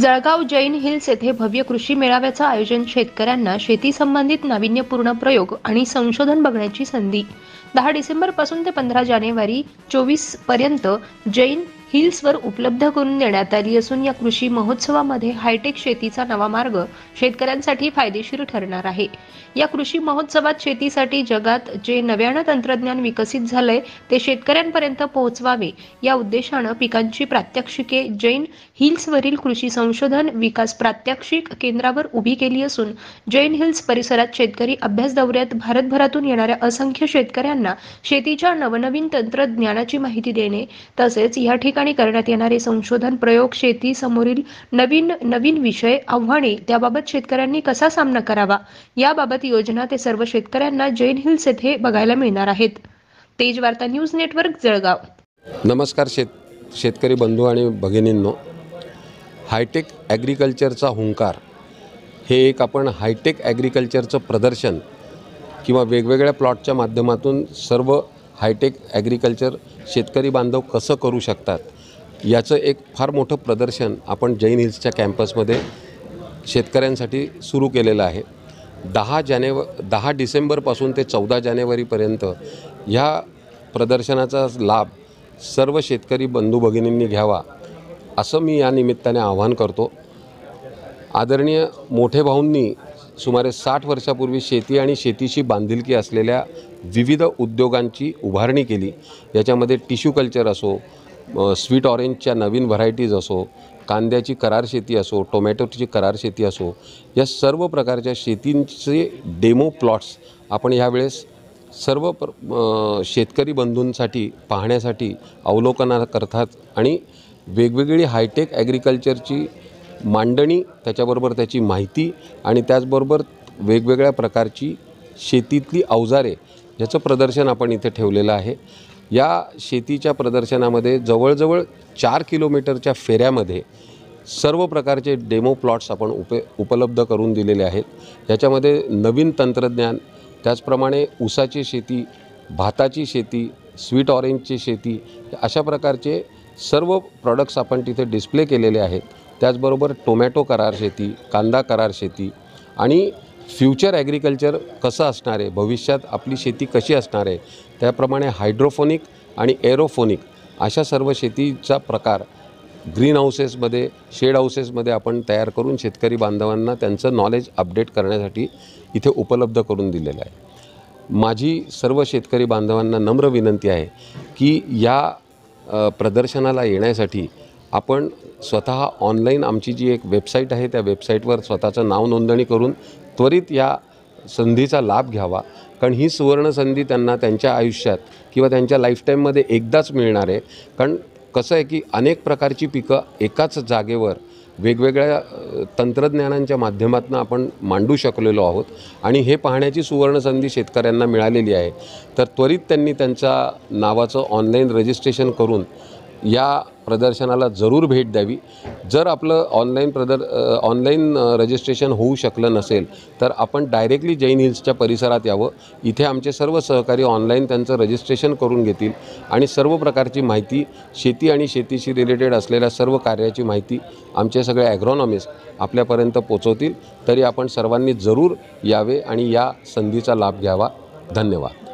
Jalgaon Jain hills येथे भव्य कृषी मेळाव्याचं आयोजन. शेतकऱ्यांना शेती संबंधित नाविन्यपूर्ण प्रयोग आणि संशोधन बघण्याची संधी. 10 डिसेंबर पासून ते 15 जानेवारी 24 पर्यंत जैन हिल्सवर उपलब्ध करून देण्यात आली असून या कृषी महोत्सवामध्ये हायटेक शेतीचा नवा मार्ग शेतकऱ्यांसाठी फायदेशीर ठरणार आहे. या कृषी महोत्सवात शेतीसाठी जगात जे नव्यानं तंत्रज्ञान विकसित झालंय ते शेतकऱ्यांपर्यंत पोहोचवावे या उद्देशानं पिकांची प्रात्यक्षिके जैन हिल्सवरील कृषी संशोधन विकास प्रात्यक्षिक केंद्रावर उभी केली असून जैन हिल्स परिसरात शेतकरी अभ्यास दौऱ्यात भारतभरातून येणाऱ्या असंख्य शेतकऱ्यांना शेतीच्या नवनवीन तंत्रज्ञानाची माहिती देणे तसेच या ठिकाणी करण्यात येणारे संशोधन प्रयोग शेती समोरील नवीन विषय आव्हाने त्याबाबत शेतकऱ्यांनी कसा सामना करावा याबाबत योजना ते सर्व शेतकऱ्यांना जैन हिल्स येथे बघायला मिळणार आहेत. तेज वार्ता न्यूज नेटवर्क जळगाव. नमस्कार शेतकरी बंधू आणि भगिनींनो, हायटेक ॲग्रिकल्चरचा हुंकार हे एक आपण हायटेक ॲग्रिकल्चरचं प्रदर्शन किंवा वेगवेगळ्या प्लॉटच्या माध्यमातून सर्व हायटेक ॲग्रिकल्चर शेतकरी बांधव कसं करू शकतात याचं एक फार मोठं प्रदर्शन आपण जैन हिल्सच्या कॅम्पसमध्ये शेतकऱ्यांसाठी सुरू केलेलं आहे. 10 डिसेंबरपासून ते 14 जानेवारीपर्यंत ह्या प्रदर्शनाचा लाभ सर्व शेतकरी बंधू भगिनींनी घ्यावा असं मी या निमित्ताने आवाहन करतो. आदरणीय मोठे भाऊंनी सुमारे 60 वर्षापूर्वी शेती आणि शेतीशी बांधिलकी असलेल्या विविध उद्योगांची उभारणी केली. याच्यामध्ये टिश्यू कल्चर असो, स्वीट ऑरेंजच्या नवीन व्हरायटीज असो, कांद्याची करार शेती असो, टोमॅटोची करार शेती असो, या सर्व प्रकारच्या शेतींचे डेमो प्लॉट्स आपण यावेळेस सर्व शेतकरी बंधूंसाठी पाहण्यासाठी अवलोकनाकरतात आणि वेगवेगळी हायटेक ॲग्रिकल्चरची मांडणी, त्याच्याबरोबर त्याची माहिती आणि त्याचबरोबर वेगवेगळ्या प्रकारची शेतीतली अवजारे याचं प्रदर्शन आपण इथे ठेवलेलं आहे. या शेतीच्या प्रदर्शनामध्ये जवळजवळ 4 किलोमीटरच्या फेऱ्यामध्ये सर्व प्रकारचे डेमो प्लॉट्स आपण उपलब्ध करून दिलेले आहेत. याच्यामध्ये नवीन तंत्रज्ञान, त्याचप्रमाणे ऊसाची शेती, भाताची शेती, स्वीट ऑरेंजची शेती, अशा प्रकारचे सर्व प्रॉडक्ट्स आपण तिथे डिस्प्ले केलेले आहेत. त्याचबरोबर टोमॅटो करार शेती, कांदा करार शेती आणि फ्युचर ॲग्रिकल्चर कसं असणार आहे, भविष्यात आपली शेती कशी असणार आहे, त्याप्रमाणे हायड्रोफोनिक आणि एरोफोनिक अशा सर्व शेतीचा प्रकार ग्रीन हाऊसेसमध्ये, शेड हाऊसेसमध्ये आपण तयार करून शेतकरी बांधवांना त्यांचं नॉलेज अपडेट करण्यासाठी इथे उपलब्ध करून दिलेलं आहे. माझी सर्व शेतकरी बांधवांना नम्र विनंती आहे की या प्रदर्शनाला येण्यासाठी आपण स्वतः ऑनलाईन आमची जी एक वेबसाईट आहे त्या वेबसाईटवर स्वतःचं नाव नोंदणी करून त्वरित या संधीचा लाभ घ्यावा. कारण ही सुवर्ण संधी त्यांना त्यांच्या आयुष्यात किंवा त्यांच्या लाईफटाईममध्ये एकदाच मिळणार आहे. कारण कसं आहे की अनेक प्रकारची पिकं एकाच जागेवर वेगवेगळ्या तंत्रज्ञानांच्या माध्यमातून आपण मांडू शकलेलो आहोत आणि हे पाहण्याची सुवर्ण संधी शेतकऱ्यांना मिळालेली आहे. तर त्वरित त्यांनी त्यांच्या नावाचं ऑनलाईन रजिस्ट्रेशन करून या प्रदर्शनाला जरूर भेट द्यावी. जर आपलं ऑनलाईन रजिस्ट्रेशन होऊ शकलं नसेल तर आपण डायरेक्टली जैन हिल्सच्या परिसरात यावं. इथे आमचे सर्व सहकारी ऑनलाईन त्यांचं रजिस्ट्रेशन करून घेतील आणि सर्व प्रकारची माहिती, शेती आणि शेतीशी रिलेटेड असलेल्या सर्व कार्याची माहिती आमचे सगळे ॲग्रॉनॉमिस्ट आपल्यापर्यंत पोचवतील. तरी आपण सर्वांनी जरूर यावे आणि या संधीचा लाभ घ्यावा. धन्यवाद.